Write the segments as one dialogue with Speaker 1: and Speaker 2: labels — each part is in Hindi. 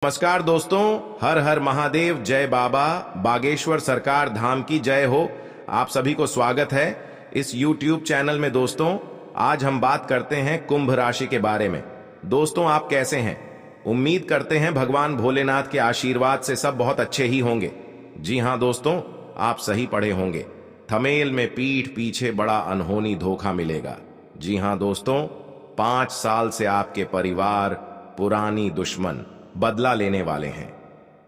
Speaker 1: नमस्कार दोस्तों, हर हर महादेव, जय बाबा बागेश्वर सरकार धाम की जय हो। आप सभी को स्वागत है इस YouTube चैनल में। दोस्तों, आज हम बात करते हैं कुंभ राशि के बारे में। दोस्तों, आप कैसे हैं? उम्मीद करते हैं भगवान भोलेनाथ के आशीर्वाद से सब बहुत अच्छे ही होंगे। जी हाँ दोस्तों, आप सही पढ़े होंगे। थमेल में पीठ पीछे बड़ा अनहोनी धोखा मिलेगा। जी हाँ दोस्तों, 5 साल से आपके परिवार पुरानी दुश्मन बदला लेने वाले हैं।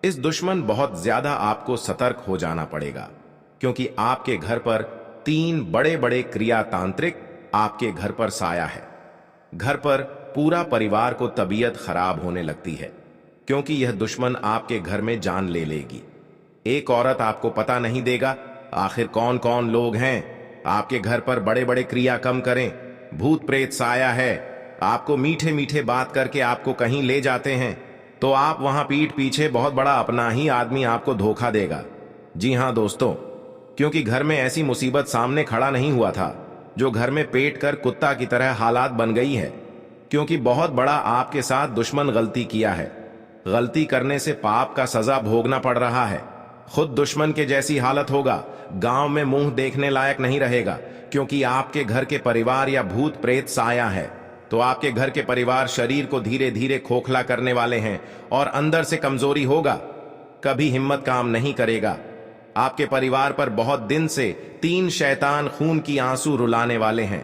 Speaker 1: इस दुश्मन बहुत ज्यादा आपको सतर्क हो जाना पड़ेगा, क्योंकि आपके घर पर 3 बड़े बड़े क्रियातांत्रिक आपके घर पर साया है। घर पर पूरा परिवार को तबीयत खराब होने लगती है, क्योंकि यह दुश्मन आपके घर में जान ले लेगी। एक औरत आपको पता नहीं देगा आखिर कौन कौन लोग हैं। आपके घर पर बड़े बड़े क्रिया कम करें, भूत प्रेत साया है, आपको मीठे मीठे बात करके आपको कहीं ले जाते हैं, तो आप वहां पीठ पीछे बहुत बड़ा अपना ही आदमी आपको धोखा देगा। जी हां दोस्तों, क्योंकि घर में ऐसी मुसीबत सामने खड़ा नहीं हुआ था जो घर में पेट कर कुत्ता की तरह हालात बन गई है, क्योंकि बहुत बड़ा आपके साथ दुश्मन गलती किया है। गलती करने से पाप का सजा भोगना पड़ रहा है। खुद दुश्मन के जैसी हालत होगा, गांव में मुंह देखने लायक नहीं रहेगा, क्योंकि आपके घर के परिवार या भूत प्रेत साया है। तो आपके घर के परिवार शरीर को धीरे धीरे खोखला करने वाले हैं और अंदर से कमजोरी होगा, कभी हिम्मत काम नहीं करेगा। आपके परिवार पर बहुत दिन से 3 शैतान खून की आंसू रुलाने वाले हैं।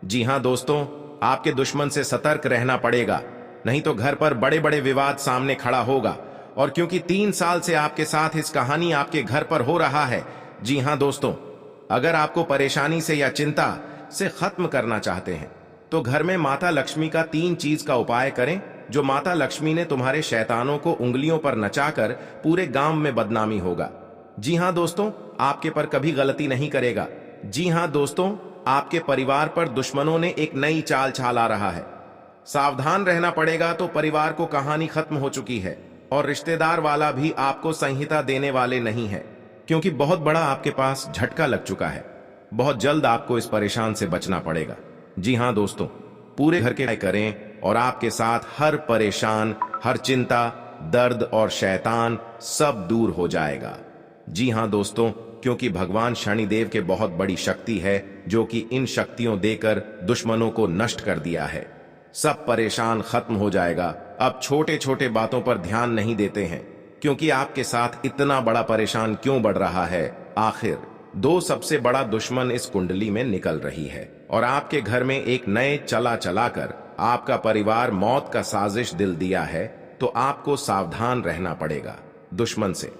Speaker 1: जी हां दोस्तों, आपके दुश्मन से सतर्क रहना पड़ेगा, नहीं तो घर पर बड़े बड़े विवाद सामने खड़ा होगा। और क्योंकि 3 साल से आपके साथ इस कहानी आपके घर पर हो रहा है। जी हां दोस्तों, अगर आपको परेशानी से या चिंता से खत्म करना चाहते हैं तो घर में माता लक्ष्मी का 3 चीज का उपाय करें, जो माता लक्ष्मी ने तुम्हारे शैतानों को उंगलियों पर नचाकर पूरे गांव में बदनामी होगा। जी हां दोस्तों, आपके पर कभी गलती नहीं करेगा। जी हां दोस्तों, आपके परिवार पर दुश्मनों ने एक नई चाल चाला रहा है। सावधान रहना पड़ेगा। तो परिवार को कहानी खत्म हो चुकी है और रिश्तेदार वाला भी आपको संहिता देने वाले नहीं है, क्योंकि बहुत बड़ा आपके पास झटका लग चुका है। बहुत जल्द आपको इस परेशान से बचना पड़ेगा। जी हां दोस्तों, पूरे घर के करें और आपके साथ हर परेशान, हर चिंता, दर्द और शैतान सब दूर हो जाएगा। जी हां दोस्तों, क्योंकि भगवान शनिदेव के बहुत बड़ी शक्ति है, जो कि इन शक्तियों देकर दुश्मनों को नष्ट कर दिया है। सब परेशान खत्म हो जाएगा। अब छोटे छोटे बातों पर ध्यान नहीं देते हैं, क्योंकि आपके साथ इतना बड़ा परेशान क्यों बढ़ रहा है। आखिर 2 सबसे बड़ा दुश्मन इस कुंडली में निकल रही है और आपके घर में एक नए चला कर आपका परिवार मौत का साजिश दिल दिया है। तो आपको सावधान रहना पड़ेगा दुश्मन से।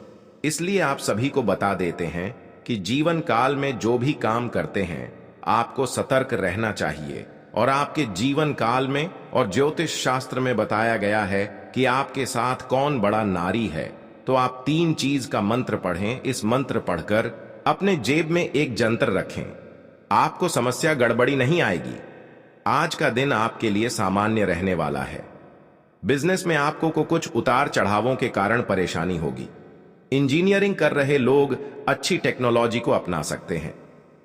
Speaker 1: इसलिए आप सभी को बता देते हैं कि जीवन काल में जो भी काम करते हैं आपको सतर्क रहना चाहिए। और आपके जीवन काल में और ज्योतिष शास्त्र में बताया गया है कि आपके साथ कौन बड़ा नारी है। तो आप 3 चीज का मंत्र पढ़ें। इस मंत्र पढ़कर अपने जेब में एक जंतर रखें, आपको समस्या गड़बड़ी नहीं आएगी। आज का दिन आपके लिए सामान्य रहने वाला है। बिजनेस में आपको कुछ उतार चढ़ावों के कारण परेशानी होगी। इंजीनियरिंग कर रहे लोग अच्छी टेक्नोलॉजी को अपना सकते हैं।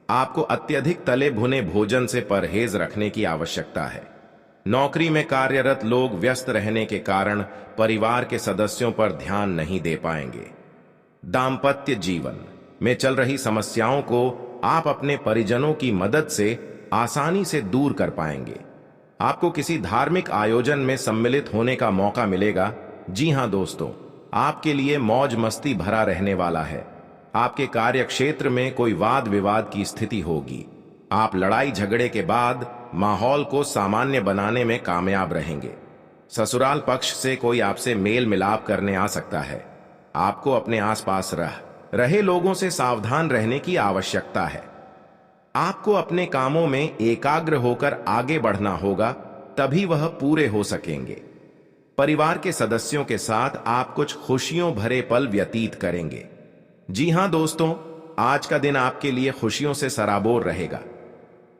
Speaker 1: आपको अत्यधिक तले भुने भोजन से परहेज रखने की आवश्यकता है। नौकरी में कार्यरत लोग व्यस्त रहने के कारण परिवार के सदस्यों पर ध्यान नहीं दे पाएंगे। दाम्पत्य जीवन में चल रही समस्याओं को आप अपने परिजनों की मदद से आसानी से दूर कर पाएंगे। आपको किसी धार्मिक आयोजन में सम्मिलित होने का मौका मिलेगा। जी हां दोस्तों, आपके लिए मौज मस्ती भरा रहने वाला है। आपके कार्य क्षेत्र में कोई वाद विवाद की स्थिति होगी। आप लड़ाई झगड़े के बाद माहौल को सामान्य बनाने में कामयाब रहेंगे। ससुराल पक्ष से कोई आपसे मेल मिलाप करने आ सकता है। आपको अपने आसपास रहे लोगों से सावधान रहने की आवश्यकता है। आपको अपने कामों में एकाग्र होकर आगे बढ़ना होगा, तभी वह पूरे हो सकेंगे। परिवार के सदस्यों के साथ आप कुछ खुशियों भरे पल व्यतीत करेंगे। जी हां दोस्तों, आज का दिन आपके लिए खुशियों से सराबोर रहेगा।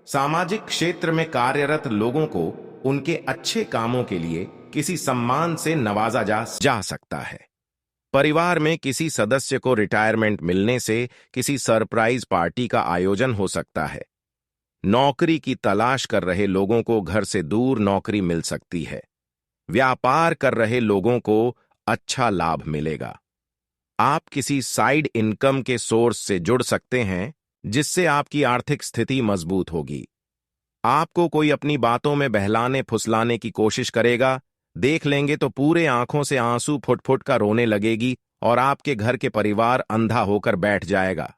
Speaker 1: सामाजिक क्षेत्र में कार्यरत लोगों को उनके अच्छे कामों के लिए किसी सम्मान से नवाजा जा सकता है। परिवार में किसी सदस्य को रिटायरमेंट मिलने से किसी सरप्राइज पार्टी का आयोजन हो सकता है। नौकरी की तलाश कर रहे लोगों को घर से दूर नौकरी मिल सकती है। व्यापार कर रहे लोगों को अच्छा लाभ मिलेगा। आप किसी साइड इनकम के सोर्स से जुड़ सकते हैं, जिससे आपकी आर्थिक स्थिति मजबूत होगी। आपको कोई अपनी बातों में बहलाने फुसलाने की कोशिश करेगा, देख लेंगे तो पूरे आंखों से आंसू फुट फुट का रोने लगेगी और आपके घर के परिवार अंधा होकर बैठ जाएगा।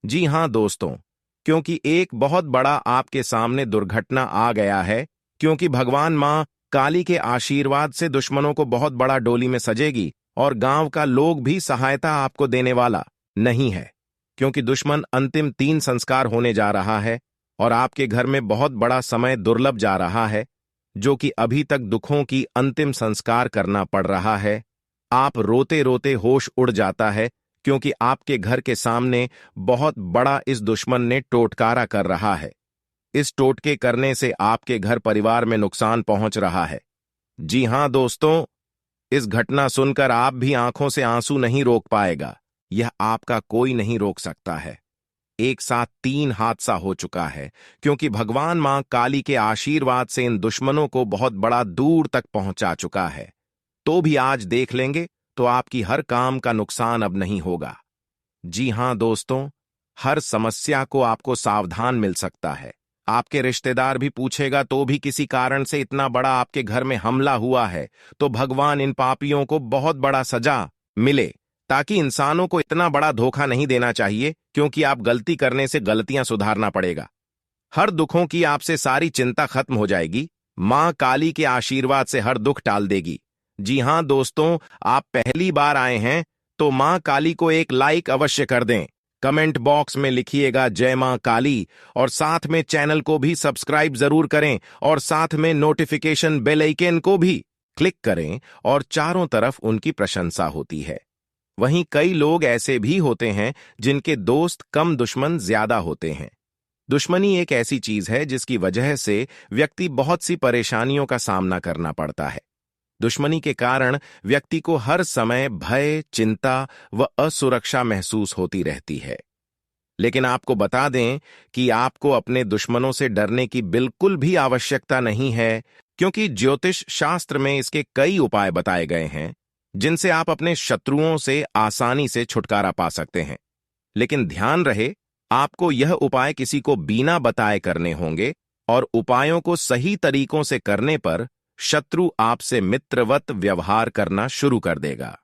Speaker 1: जी हां दोस्तों, क्योंकि एक बहुत बड़ा आपके सामने दुर्घटना आ गया है, क्योंकि भगवान मां काली के आशीर्वाद से दुश्मनों को बहुत बड़ा डोली में सजेगी और गांव का लोग भी सहायता आपको देने वाला नहीं है, क्योंकि दुश्मन अंतिम 3 संस्कार होने जा रहा है और आपके घर में बहुत बड़ा समय दुर्लभ जा रहा है, जो कि अभी तक दुखों की अंतिम संस्कार करना पड़ रहा है। आप रोते रोते होश उड़ जाता है, क्योंकि आपके घर के सामने बहुत बड़ा इस दुश्मन ने टोटकारा कर रहा है। इस टोटके करने से आपके घर परिवार में नुकसान पहुंच रहा है। जी हां दोस्तों, इस घटना सुनकर आप भी आंखों से आंसू नहीं रोक पाएगा। यह आपका कोई नहीं रोक सकता है। एक साथ 3 हादसा हो चुका है, क्योंकि भगवान मां काली के आशीर्वाद से इन दुश्मनों को बहुत बड़ा दूर तक पहुंचा चुका है। तो भी आज देख लेंगे तो आपकी हर काम का नुकसान अब नहीं होगा। जी हां दोस्तों, हर समस्या को आपको सावधान मिल सकता है। आपके रिश्तेदार भी पूछेगा तो भी किसी कारण से इतना बड़ा आपके घर में हमला हुआ है, तो भगवान इन पापियों को बहुत बड़ा सजा मिले, ताकि इंसानों को इतना बड़ा धोखा नहीं देना चाहिए, क्योंकि आप गलती करने से गलतियां सुधारना पड़ेगा। हर दुखों की आपसे सारी चिंता खत्म हो जाएगी। मां काली के आशीर्वाद से हर दुख टाल देगी। जी हां दोस्तों, आप पहली बार आए हैं तो मां काली को एक लाइक अवश्य कर दें। कमेंट बॉक्स में लिखिएगा जय मां काली और साथ में चैनल को भी सब्सक्राइब जरूर करें और साथ में नोटिफिकेशन बेल आइकन को भी क्लिक करें और चारों तरफ उनकी प्रशंसा होती है। वहीं कई लोग ऐसे भी होते हैं जिनके दोस्त कम दुश्मन ज्यादा होते हैं। दुश्मनी एक ऐसी चीज है जिसकी वजह से व्यक्ति बहुत सी परेशानियों का सामना करना पड़ता है। दुश्मनी के कारण व्यक्ति को हर समय भय, चिंता व असुरक्षा महसूस होती रहती है। लेकिन आपको बता दें कि आपको अपने दुश्मनों से डरने की बिल्कुल भी आवश्यकता नहीं है, क्योंकि ज्योतिष शास्त्र में इसके कई उपाय बताए गए हैं, जिनसे आप अपने शत्रुओं से आसानी से छुटकारा पा सकते हैं। लेकिन ध्यान रहे, आपको यह उपाय किसी को बिना बताए करने होंगे और उपायों को सही तरीकों से करने पर शत्रु आपसे मित्रवत व्यवहार करना शुरू कर देगा।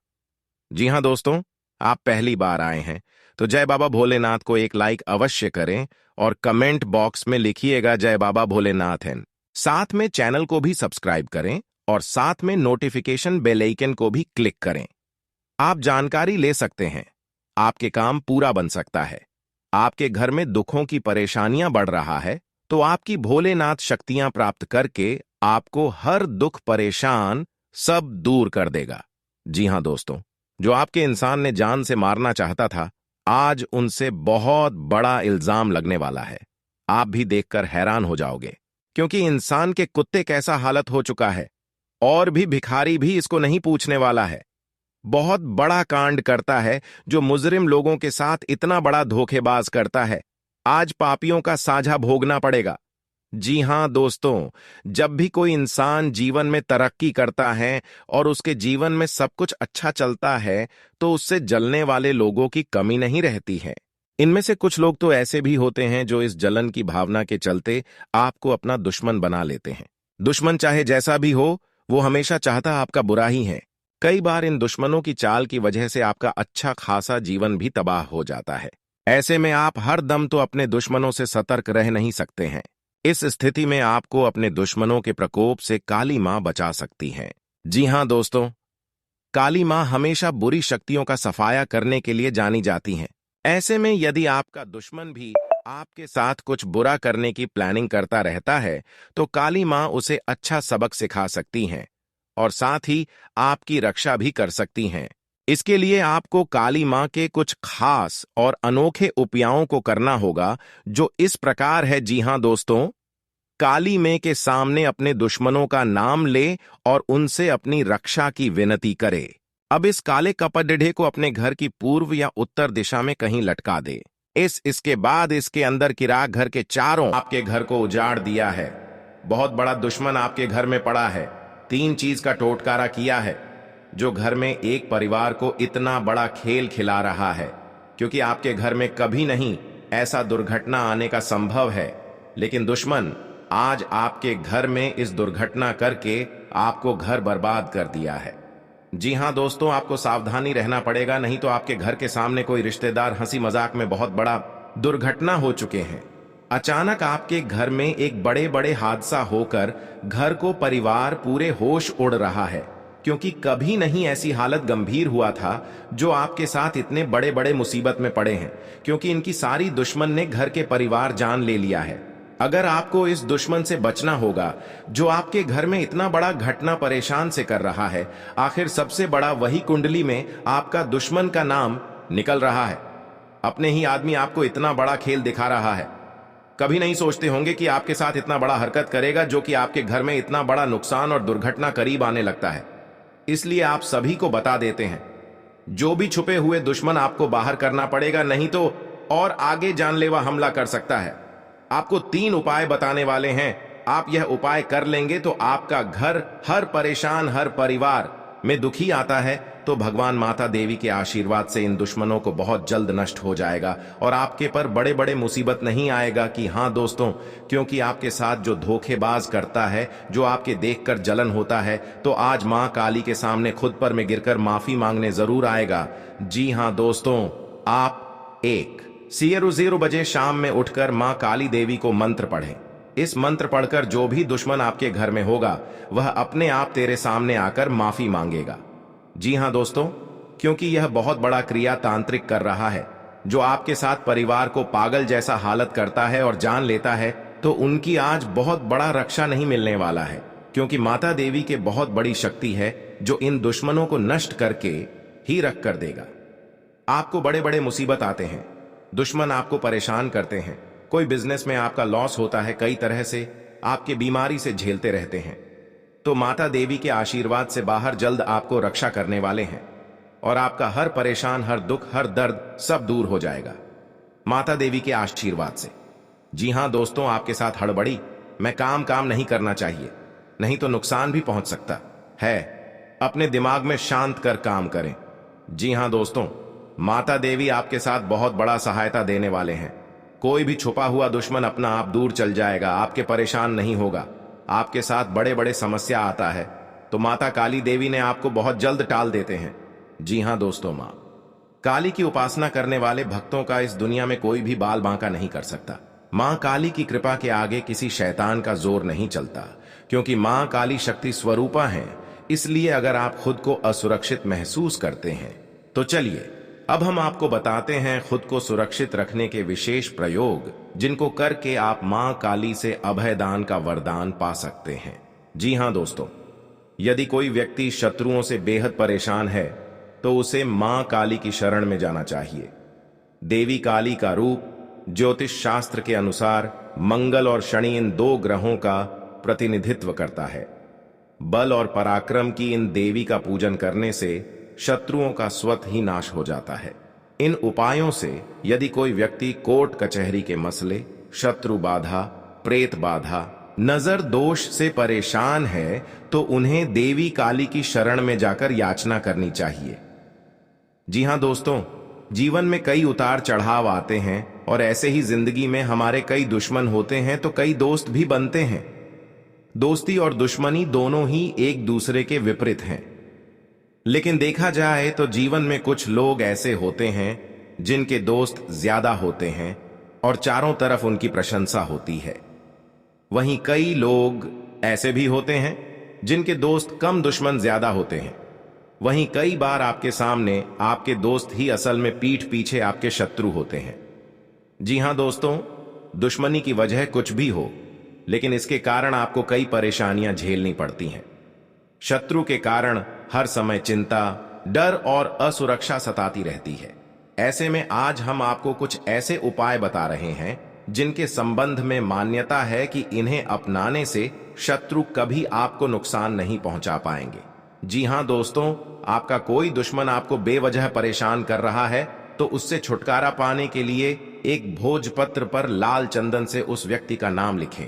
Speaker 1: जी हां दोस्तों, आप पहली बार आए हैं तो जय बाबा भोलेनाथ को एक लाइक अवश्य करें और कमेंट बॉक्स में लिखिएगा जय बाबा भोलेनाथ है। साथ में चैनल को भी सब्सक्राइब करें और साथ में नोटिफिकेशन बेल आइकन को भी क्लिक करें। आप जानकारी ले सकते हैं, आपके काम पूरा बन सकता है। आपके घर में दुखों की परेशानियां बढ़ रहा है तो आपकी भोलेनाथ शक्तियां प्राप्त करके आपको हर दुख परेशान सब दूर कर देगा। जी हां दोस्तों, जो आपके इंसान ने जान से मारना चाहता था, आज उनसे बहुत बड़ा इल्जाम लगने वाला है। आप भी देखकर हैरान हो जाओगे, क्योंकि इंसान के कुत्ते कैसा हालत हो चुका है और भी भिखारी भी इसको नहीं पूछने वाला है। बहुत बड़ा कांड करता है जो मुजरिम लोगों के साथ इतना बड़ा धोखेबाज करता है। आज पापियों का साझा भोगना पड़ेगा। जी हां दोस्तों, जब भी कोई इंसान जीवन में तरक्की करता है और उसके जीवन में सब कुछ अच्छा चलता है, तो उससे जलने वाले लोगों की कमी नहीं रहती है। इनमें से कुछ लोग तो ऐसे भी होते हैं जो इस जलन की भावना के चलते आपको अपना दुश्मन बना लेते हैं। दुश्मन चाहे जैसा भी हो, वो हमेशा चाहता आपका बुरा ही है। कई बार इन दुश्मनों की चाल की वजह से आपका अच्छा खासा जीवन भी तबाह हो जाता है। ऐसे में आप हर दम तो अपने दुश्मनों से सतर्क रह नहीं सकते हैं। इस स्थिति में आपको अपने दुश्मनों के प्रकोप से काली मां बचा सकती हैं। जी हां दोस्तों, काली मां हमेशा बुरी शक्तियों का सफाया करने के लिए जानी जाती हैं। ऐसे में यदि आपका दुश्मन भी आपके साथ कुछ बुरा करने की प्लानिंग करता रहता है, तो काली मां उसे अच्छा सबक सिखा सकती हैं और साथ ही आपकी रक्षा भी कर सकती हैं। इसके लिए आपको काली मां के कुछ खास और अनोखे उपायों को करना होगा, जो इस प्रकार है। जी हां दोस्तों, काली मां के सामने अपने दुश्मनों का नाम ले और उनसे अपनी रक्षा की विनती करे। अब इस काले कपड़े को अपने घर की पूर्व या उत्तर दिशा में कहीं लटका दे। इसके बाद इसके अंदर की राख घर के चारों आपके घर को उजाड़ दिया है। बहुत बड़ा दुश्मन आपके घर में पड़ा है। 3 चीज का टोटकारा किया है। जो घर में एक परिवार को इतना बड़ा खेल खिला रहा है, क्योंकि आपके घर में कभी नहीं ऐसा दुर्घटना आने का संभव है, लेकिन दुश्मन आज आपके घर में इस दुर्घटना करके आपको घर बर्बाद कर दिया है। जी हां दोस्तों, आपको सावधानी रहना पड़ेगा, नहीं तो आपके घर के सामने कोई रिश्तेदार हंसी मजाक में बहुत बड़ा दुर्घटना हो चुके हैं। अचानक आपके घर में एक बड़े बड़े हादसा होकर घर को परिवार पूरे होश उड़ रहा है, क्योंकि कभी नहीं ऐसी हालत गंभीर हुआ था जो आपके साथ इतने बड़े बड़े मुसीबत में पड़े हैं, क्योंकि इनकी सारी दुश्मन ने घर के परिवार जान ले लिया है। अगर आपको इस दुश्मन से बचना होगा जो आपके घर में इतना बड़ा घटना परेशान से कर रहा है, आखिर सबसे बड़ा वही कुंडली में आपका दुश्मन का नाम निकल रहा है। अपने ही आदमी आपको इतना बड़ा खेल दिखा रहा है। कभी नहीं सोचते होंगे कि आपके साथ इतना बड़ा हरकत करेगा जो कि आपके घर में इतना बड़ा नुकसान और दुर्घटना करीब आने लगता है। इसलिए आप सभी को बता देते हैं, जो भी छुपे हुए दुश्मन आपको बाहर करना पड़ेगा, नहीं तो और आगे जानलेवा हमला कर सकता है। आपको 3 उपाय बताने वाले हैं। आप यह उपाय कर लेंगे तो आपका घर हर परेशान, हर परिवार में दुखी आता है तो भगवान माता देवी के आशीर्वाद से इन दुश्मनों को बहुत जल्द नष्ट हो जाएगा और आपके पर बड़े बड़े मुसीबत नहीं आएगा। कि हाँ दोस्तों, क्योंकि आपके साथ जो धोखेबाज करता है, जो आपके देखकर जलन होता है, तो आज मां काली के सामने खुद पर में गिरकर माफी मांगने जरूर आएगा। जी हाँ दोस्तों, आप 1:00 बजे शाम में उठकर मां काली देवी को मंत्र पढ़ें। इस मंत्र पढ़कर जो भी दुश्मन आपके घर में होगा वह अपने आप तेरे सामने आकर माफी मांगेगा। जी हां दोस्तों, क्योंकि यह बहुत बड़ा क्रिया तांत्रिक कर रहा है जो आपके साथ परिवार को पागल जैसा हालत करता है और जान लेता है, तो उनकी आज बहुत बड़ा रक्षा नहीं मिलने वाला है, क्योंकि माता देवी के बहुत बड़ी शक्ति है जो इन दुश्मनों को नष्ट करके ही रख कर देगा। आपको बड़े बड़े मुसीबत आते हैं, दुश्मन आपको परेशान करते हैं, कोई बिजनेस में आपका लॉस होता है, कई तरह से आपके बीमारी से झेलते रहते हैं, तो माता देवी के आशीर्वाद से बाहर जल्द आपको रक्षा करने वाले हैं और आपका हर परेशान, हर दुख, हर दर्द सब दूर हो जाएगा माता देवी के आशीर्वाद से। जी हां दोस्तों, आपके साथ हड़बड़ी में काम नहीं करना चाहिए, नहीं तो नुकसान भी पहुंच सकता है। अपने दिमाग में शांत कर काम करें। जी हां दोस्तों, माता देवी आपके साथ बहुत बड़ा सहायता देने वाले हैं। कोई भी छुपा हुआ दुश्मन अपना आप दूर चल जाएगा, आपके परेशान नहीं होगा। आपके साथ बड़े बड़े समस्या आता है तो माता काली देवी ने आपको बहुत जल्द टाल देते हैं। जी हां दोस्तों, मां काली की उपासना करने वाले भक्तों का इस दुनिया में कोई भी बाल बांका नहीं कर सकता। मां काली की कृपा के आगे किसी शैतान का जोर नहीं चलता, क्योंकि मां काली शक्ति स्वरूपा है। इसलिए अगर आप खुद को असुरक्षित महसूस करते हैं तो चलिए अब हम आपको बताते हैं खुद को सुरक्षित रखने के विशेष प्रयोग, जिनको करके आप मां काली से अभयदान का वरदान पा सकते हैं। जी हां दोस्तों, यदि कोई व्यक्ति शत्रुओं से बेहद परेशान है तो उसे मां काली की शरण में जाना चाहिए। देवी काली का रूप ज्योतिष शास्त्र के अनुसार मंगल और शनि इन 2 ग्रहों का प्रतिनिधित्व करता है। बल और पराक्रम की इन देवी का पूजन करने से शत्रुओं का स्वतः ही नाश हो जाता है। इन उपायों से यदि कोई व्यक्ति कोर्ट कचहरी के मसले, शत्रु बाधा, प्रेत बाधा, नजर दोष से परेशान है तो उन्हें देवी काली की शरण में जाकर याचना करनी चाहिए। जी हां दोस्तों, जीवन में कई उतार चढ़ाव आते हैं और ऐसे ही जिंदगी में हमारे कई दुश्मन होते हैं तो कई दोस्त भी बनते हैं। दोस्ती और दुश्मनी दोनों ही एक दूसरे के विपरीत हैं, लेकिन देखा जाए तो जीवन में कुछ लोग ऐसे होते हैं जिनके दोस्त ज्यादा होते हैं और चारों तरफ उनकी प्रशंसा होती है। वहीं कई लोग ऐसे भी होते हैं जिनके दोस्त कम, दुश्मन ज्यादा होते हैं। वहीं कई बार आपके सामने आपके दोस्त ही असल में पीठ पीछे आपके शत्रु होते हैं। जी हां दोस्तों, दुश्मनी की वजह कुछ भी हो, लेकिन इसके कारण आपको कई परेशानियां झेलनी पड़ती हैं। शत्रु के कारण हर समय चिंता, डर और असुरक्षा सताती रहती है। ऐसे में आज हम आपको कुछ ऐसे उपाय बता रहे हैं जिनके संबंध में मान्यता है कि इन्हें अपनाने से शत्रु कभी आपको नुकसान नहीं पहुंचा पाएंगे। जी हां दोस्तों, आपका कोई दुश्मन आपको बेवजह परेशान कर रहा है तो उससे छुटकारा पाने के लिए एक भोजपत्र पर लाल चंदन से उस व्यक्ति का नाम लिखें।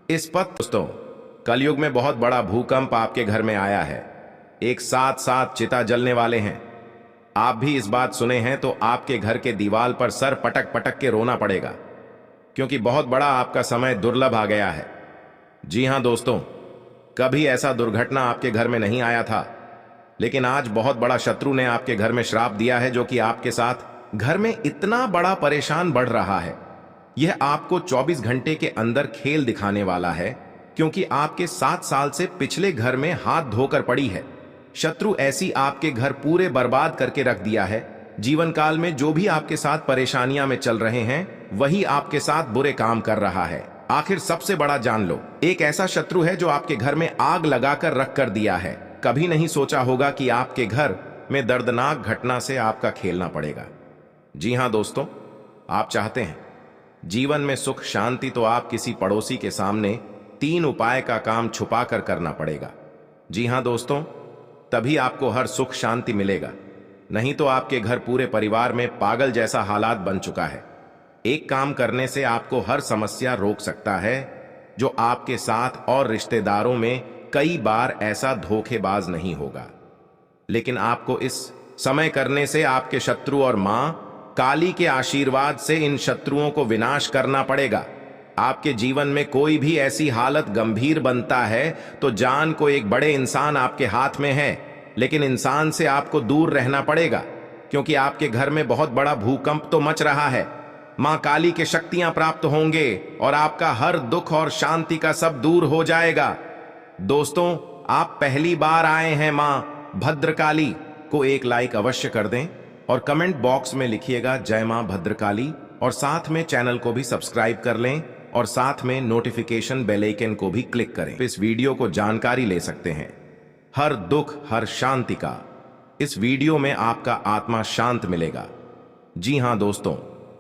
Speaker 1: इस पत्र दोस्तों, कलयुग में बहुत बड़ा भूकंप आपके घर में आया है। एक साथ साथ चिता जलने वाले हैं। आप भी इस बात सुने हैं तो आपके घर के दीवार पर सर पटक पटक के रोना पड़ेगा, क्योंकि बहुत बड़ा आपका समय दुर्लभ आ गया है। जी हां दोस्तों, कभी ऐसा दुर्घटना आपके घर में नहीं आया था, लेकिन आज बहुत बड़ा शत्रु ने आपके घर में श्राप दिया है, जो कि आपके साथ घर में इतना बड़ा परेशान बढ़ रहा है। यह आपको 24 घंटे के अंदर खेल दिखाने वाला है, क्योंकि आपके 7 साल से पिछले घर में हाथ धोकर पड़ी है। शत्रु ऐसी आपके घर पूरे बर्बाद करके रख दिया है। जीवन काल में जो भी आपके साथ परेशानियां में चल रहे हैं, वही आपके साथ बुरे काम कर रहा है। आखिर सबसे बड़ा जान लो, एक ऐसा शत्रु है जो आपके घर में आग लगाकर रख कर दिया है। कभी नहीं सोचा होगा कि आपके घर में दर्दनाक घटना से आपका खेलना पड़ेगा। जी हां दोस्तों, आप चाहते हैं जीवन में सुख शांति, तो आप किसी पड़ोसी के सामने 3 उपाय का काम छुपाकर करना पड़ेगा। जी हां दोस्तों, तभी आपको हर सुख शांति मिलेगा, नहीं तो आपके घर पूरे परिवार में पागल जैसा हालात बन चुका है। एक काम करने से आपको हर समस्या रोक सकता है, जो आपके साथ और रिश्तेदारों में कई बार ऐसा धोखेबाज नहीं होगा। लेकिन आपको इस समय करने से आपके शत्रु और मां काली के आशीर्वाद से इन शत्रुओं को विनाश करना पड़ेगा। आपके जीवन में कोई भी ऐसी हालत गंभीर बनता है तो जान को एक बड़े इंसान आपके हाथ में है, लेकिन इंसान से आपको दूर रहना पड़ेगा, क्योंकि आपके घर में बहुत बड़ा भूकंप तो मच रहा है। मां काली के शक्तियां प्राप्त होंगे और आपका हर दुख और शांति का सब दूर हो जाएगा। दोस्तों, आप पहली बार आए हैं मां भद्रकाली को एक लाइक अवश्य कर दें और कमेंट बॉक्स में लिखिएगा जय मां भद्रकाली, और साथ में चैनल को भी सब्सक्राइब कर लें और साथ में नोटिफिकेशन बेल आइकन को भी क्लिक करें। इस वीडियो को जानकारी ले सकते हैं हर दुख हर शांति का। इस वीडियो में आपका आत्मा शांत मिलेगा। जी हां दोस्तों,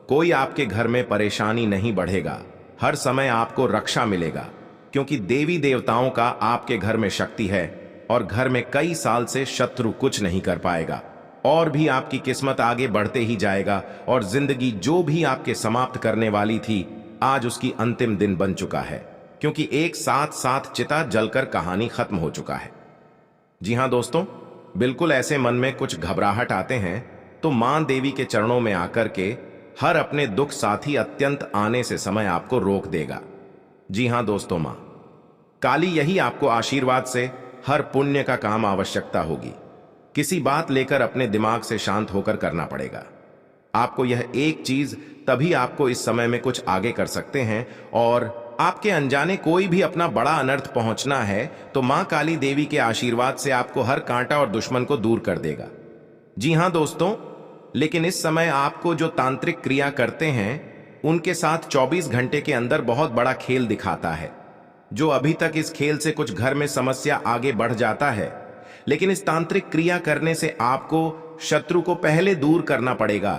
Speaker 1: कोई आपके घर में परेशानी नहीं बढ़ेगा, हर समय आपको रक्षा मिलेगा, क्योंकि देवी देवताओं का आपके घर में शक्ति है और घर में कई साल से शत्रु कुछ नहीं कर पाएगा। और भी आपकी किस्मत आगे बढ़ते ही जाएगा और जिंदगी जो भी आपके समाप्त करने वाली थी, आज उसकी अंतिम दिन बन चुका है, क्योंकि एक साथ साथ चिता जलकर कहानी खत्म हो चुका है। जी हां दोस्तों, बिल्कुल ऐसे मन में कुछ घबराहट आते हैं तो मां देवी के चरणों में आकर के हर अपने दुख साथी अत्यंत आने से समय आपको रोक देगा। जी हां दोस्तों, मां काली यही आपको आशीर्वाद से हर पुण्य का काम आवश्यकता होगी। किसी बात लेकर अपने दिमाग से शांत होकर करना पड़ेगा। आपको यह एक चीज तभी आपको इस समय में कुछ आगे कर सकते हैं, और आपके अनजाने कोई भी अपना बड़ा अनर्थ पहुंचना है तो मां काली देवी के आशीर्वाद से आपको हर कांटा और दुश्मन को दूर कर देगा। जी हां दोस्तों, लेकिन इस समय आपको जो तांत्रिक क्रिया करते हैं उनके साथ 24 घंटे के अंदर बहुत बड़ा खेल दिखाता है। जो अभी तक इस खेल से कुछ घर में समस्या आगे बढ़ जाता है, लेकिन इस तांत्रिक क्रिया करने से आपको शत्रु को पहले दूर करना पड़ेगा,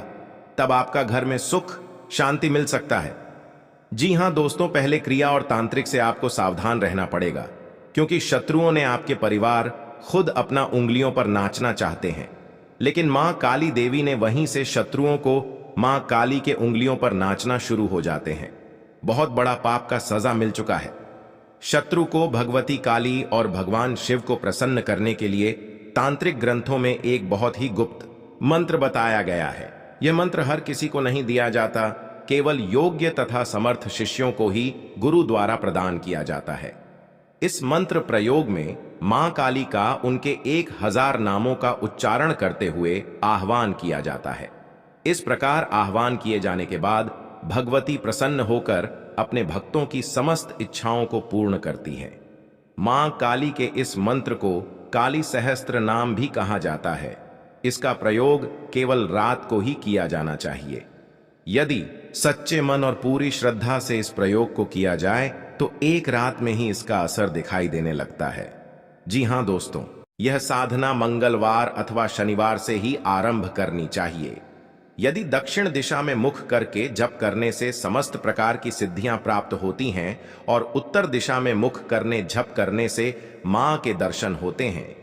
Speaker 1: तब आपका घर में सुख शांति मिल सकता है। जी हां दोस्तों, पहले क्रिया और तांत्रिक से आपको सावधान रहना पड़ेगा, क्योंकि शत्रुओं ने आपके परिवार खुद अपना उंगलियों पर नाचना चाहते हैं, लेकिन मां काली देवी ने वहीं से शत्रुओं को मां काली के उंगलियों पर नाचना शुरू हो जाते हैं। बहुत बड़ा पाप का सजा मिल चुका है। शत्रु को भगवती काली और भगवान शिव को प्रसन्न करने के लिए तांत्रिक ग्रंथों में एक बहुत ही गुप्त मंत्र बताया गया है। यह मंत्र हर किसी को नहीं दिया जाता, केवल योग्य तथा समर्थ शिष्यों को ही गुरु द्वारा प्रदान किया जाता है। इस मंत्र प्रयोग में मां काली का उनके 1000 नामों का उच्चारण करते हुए आह्वान किया जाता है। इस प्रकार आह्वान किए जाने के बाद भगवती प्रसन्न होकर अपने भक्तों की समस्त इच्छाओं को पूर्ण करती है। मां काली के इस मंत्र को काली सहस्त्र नाम भी कहा जाता है। इसका प्रयोग केवल रात को ही किया जाना चाहिए। यदि सच्चे मन और पूरी श्रद्धा से इस प्रयोग को किया जाए तो एक रात में ही इसका असर दिखाई देने लगता है। जी हां दोस्तों, यह साधना मंगलवार अथवा शनिवार से ही आरंभ करनी चाहिए। यदि दक्षिण दिशा में मुख करके जप करने से समस्त प्रकार की सिद्धियां प्राप्त होती हैं और उत्तर दिशा में मुख करने जप करने से मां के दर्शन होते हैं,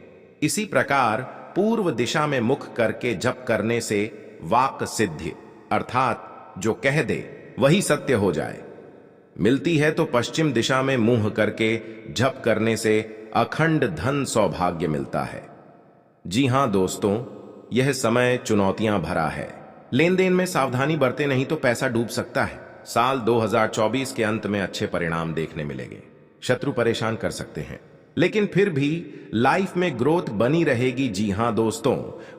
Speaker 1: इसी प्रकार पूर्व दिशा में मुख करके जप करने से वाक सिद्धि अर्थात जो कह दे वही सत्य हो जाए मिलती है, तो पश्चिम दिशा में मुंह करके जप करने से अखंड धन सौभाग्य मिलता है। जी हां दोस्तों, यह समय चुनौतियां भरा है। लेन देन में सावधानी बरते नहीं तो पैसा डूब सकता है। साल 2024 के अंत में अच्छे परिणाम देखने मिलेंगे। शत्रु परेशान कर सकते हैं, लेकिन फिर भी लाइफ में ग्रोथ बनी रहेगी। जी हां दोस्तों,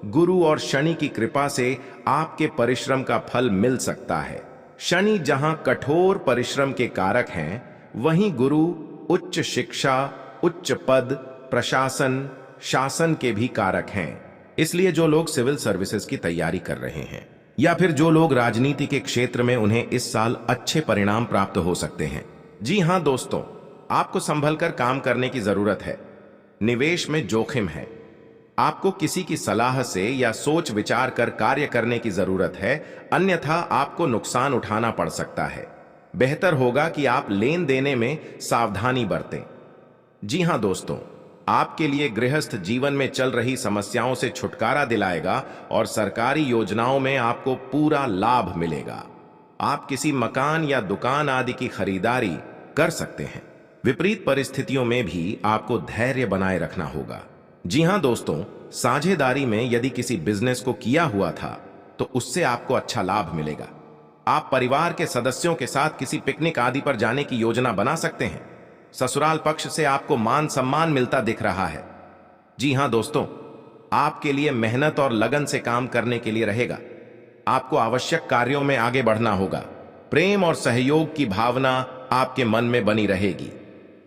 Speaker 1: गुरु और शनि की कृपा से आपके परिश्रम का फल मिल सकता है। शनि जहां कठोर परिश्रम के कारक हैं, वहीं गुरु उच्च शिक्षा, उच्च पद, प्रशासन, शासन के भी कारक हैं। इसलिए जो लोग सिविल सर्विसेज की तैयारी कर रहे हैं या फिर जो लोग राजनीति के क्षेत्र में, उन्हें इस साल अच्छे परिणाम प्राप्त हो सकते हैं। जी हां दोस्तों, आपको संभल कर काम करने की जरूरत है। निवेश में जोखिम है। आपको किसी की सलाह से या सोच विचार कर कार्य करने की जरूरत है, अन्यथा आपको नुकसान उठाना पड़ सकता है। बेहतर होगा कि आप लेन देने में सावधानी बरतें। जी हां दोस्तों, आपके लिए गृहस्थ जीवन में चल रही समस्याओं से छुटकारा दिलाएगा और सरकारी योजनाओं में आपको पूरा लाभ मिलेगा। आप किसी मकान या दुकान आदि की खरीदारी कर सकते हैं। विपरीत परिस्थितियों में भी आपको धैर्य बनाए रखना होगा। जी हां दोस्तों, साझेदारी में यदि किसी बिजनेस को किया हुआ था तो उससे आपको अच्छा लाभ मिलेगा। आप परिवार के सदस्यों के साथ किसी पिकनिक आदि पर जाने की योजना बना सकते हैं। ससुराल पक्ष से आपको मान सम्मान मिलता दिख रहा है। जी हां दोस्तों, आपके लिए मेहनत और लगन से काम करने के लिए रहेगा। आपको आवश्यक कार्यों में आगे बढ़ना होगा। प्रेम और सहयोग की भावना आपके मन में बनी रहेगी।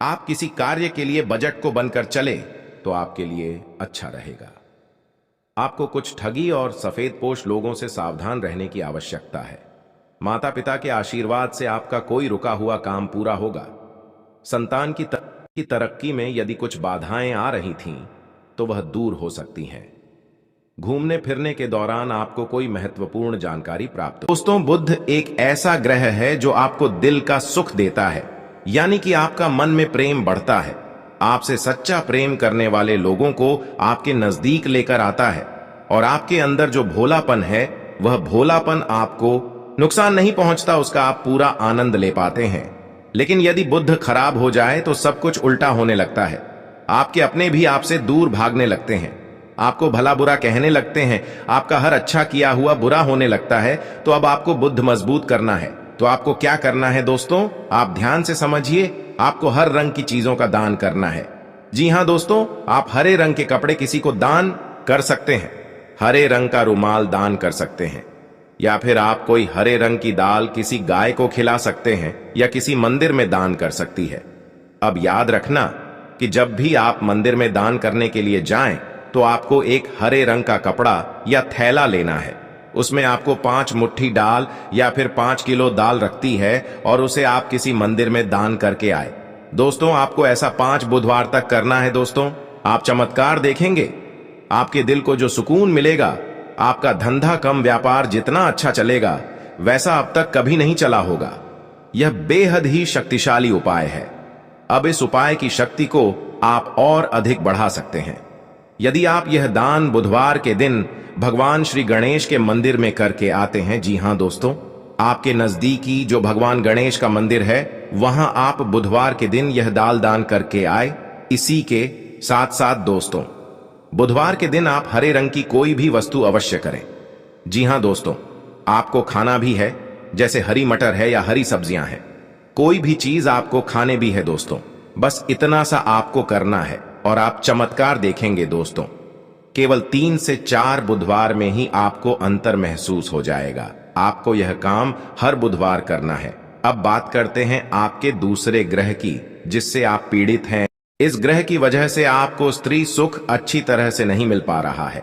Speaker 1: आप किसी कार्य के लिए बजट को बनकर चले तो आपके लिए अच्छा रहेगा। आपको कुछ ठगी और सफेदपोश लोगों से सावधान रहने की आवश्यकता है। माता पिता के आशीर्वाद से आपका कोई रुका हुआ काम पूरा होगा। संतान की तरक्की में यदि कुछ बाधाएं आ रही थीं तो वह दूर हो सकती हैं। घूमने फिरने के दौरान आपको कोई महत्वपूर्ण जानकारी प्राप्त हो। दोस्तों, बुध एक ऐसा ग्रह है जो आपको दिल का सुख देता है, यानी कि आपका मन में प्रेम बढ़ता है। आपसे सच्चा प्रेम करने वाले लोगों को आपके नजदीक लेकर आता है और आपके अंदर जो भोलापन है, वह भोलापन आपको नुकसान नहीं पहुंचता, उसका आप पूरा आनंद ले पाते हैं। लेकिन यदि बुध खराब हो जाए तो सब कुछ उल्टा होने लगता है। आपके अपने भी आपसे दूर भागने लगते हैं, आपको भला बुरा कहने लगते हैं, आपका हर अच्छा किया हुआ बुरा होने लगता है। तो अब आपको बुद्ध मजबूत करना है। तो आपको क्या करना है दोस्तों, आप ध्यान से समझिए। आपको हर रंग की चीजों का दान करना है। जी हां दोस्तों, आप हरे रंग के कपड़े किसी को दान कर सकते हैं। हरे रंग का रुमाल दान कर सकते हैं, या फिर आप कोई हरे रंग की दाल किसी गाय को खिला सकते हैं या किसी मंदिर में दान कर सकती है। अब याद रखना कि जब भी आप मंदिर में दान करने के लिए जाएं तो आपको एक हरे रंग का कपड़ा या थैला लेना है। उसमें आपको 5 मुट्ठी दाल या फिर 5 किलो दाल रखती है और उसे आप किसी मंदिर में दान करके आए। दोस्तों, आपको ऐसा 5 बुधवार तक करना है। दोस्तों, आप चमत्कार देखेंगे। आपके दिल को जो सुकून मिलेगा, आपका धंधा कम व्यापार जितना अच्छा चलेगा वैसा अब तक कभी नहीं चला होगा। यह बेहद ही शक्तिशाली उपाय है। अब इस उपाय की शक्ति को आप और अधिक बढ़ा सकते हैं यदि आप यह दान बुधवार के दिन भगवान श्री गणेश के मंदिर में करके आते हैं। जी हां दोस्तों, आपके नजदीकी जो भगवान गणेश का मंदिर है, वहां आप बुधवार के दिन यह दाल दान करके आए। इसी के साथ साथ दोस्तों, बुधवार के दिन आप हरे रंग की कोई भी वस्तु अवश्य करें। जी हां दोस्तों, आपको खाना भी है, जैसे हरी मटर है या हरी सब्जियां हैं। कोई भी चीज आपको खाने भी है दोस्तों। बस इतना सा आपको करना है और आप चमत्कार देखेंगे दोस्तों। केवल 3 से 4 बुधवार में ही आपको अंतर महसूस हो जाएगा। आपको यह काम हर बुधवार करना है। अब बात करते हैं आपके दूसरे ग्रह की, जिससे आप पीड़ित हैं। इस ग्रह की वजह से आपको स्त्री सुख अच्छी तरह से नहीं मिल पा रहा है,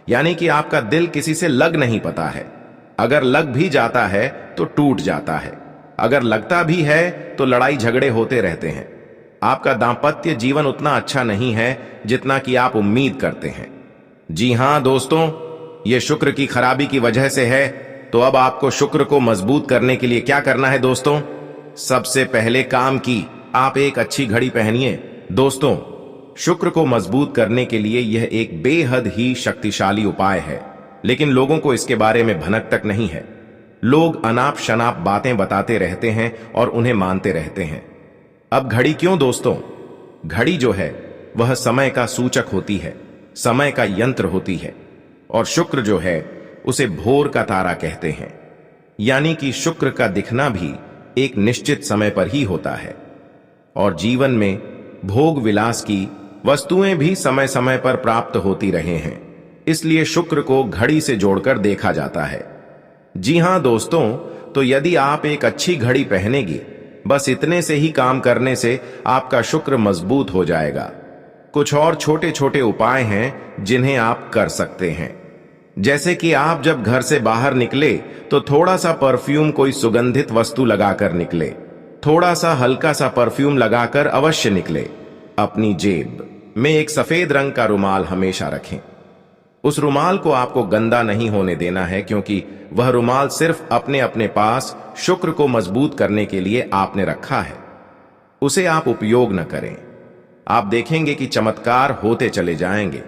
Speaker 1: यानी कि आपका दिल किसी से लग नहीं पाता है। अगर लग भी जाता है तो टूट जाता है। अगर लगता भी है तो लड़ाई झगड़े होते रहते हैं। आपका दांपत्य जीवन उतना अच्छा नहीं है जितना कि आप उम्मीद करते हैं। जी हां दोस्तों, यह शुक्र की खराबी की वजह से है। तो अब आपको शुक्र को मजबूत करने के लिए क्या करना है दोस्तों? सबसे पहले काम की आप एक अच्छी घड़ी पहनिए। दोस्तों, शुक्र को मजबूत करने के लिए यह एक बेहद ही शक्तिशाली उपाय है, लेकिन लोगों को इसके बारे में भनक तक नहीं है। लोग अनाप शनाप बातें बताते रहते हैं और उन्हें मानते रहते हैं। अब घड़ी क्यों दोस्तों? घड़ी जो है वह समय का सूचक होती है। समय का यंत्र होती है। और शुक्र जो है उसे भोर का तारा कहते हैं, यानी कि शुक्र का दिखना भी एक निश्चित समय पर ही होता है। और जीवन में भोग विलास की वस्तुएं भी समय समय पर प्राप्त होती रहे हैं, इसलिए शुक्र को घड़ी से जोड़कर देखा जाता है। जी हां दोस्तों, तो यदि आप एक अच्छी घड़ी पहनेंगे, बस इतने से ही काम करने से आपका शुक्र मजबूत हो जाएगा। कुछ और छोटे छोटे उपाय हैं जिन्हें आप कर सकते हैं, जैसे कि आप जब घर से बाहर निकले तो थोड़ा सा परफ्यूम, कोई सुगंधित वस्तु लगाकर निकले। थोड़ा सा हल्का सा परफ्यूम लगाकर अवश्य निकले। अपनी जेब में एक सफेद रंग का रुमाल हमेशा रखें। उस रुमाल को आपको गंदा नहीं होने देना है, क्योंकि वह रुमाल सिर्फ अपने अपने पास शुक्र को मजबूत करने के लिए आपने रखा है। उसे आप उपयोग न करें। आप देखेंगे कि चमत्कार होते चले जाएंगे।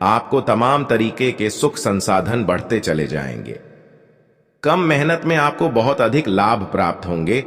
Speaker 1: आपको तमाम तरीके के सुख संसाधन बढ़ते चले जाएंगे। कम मेहनत में आपको बहुत अधिक लाभ प्राप्त होंगे।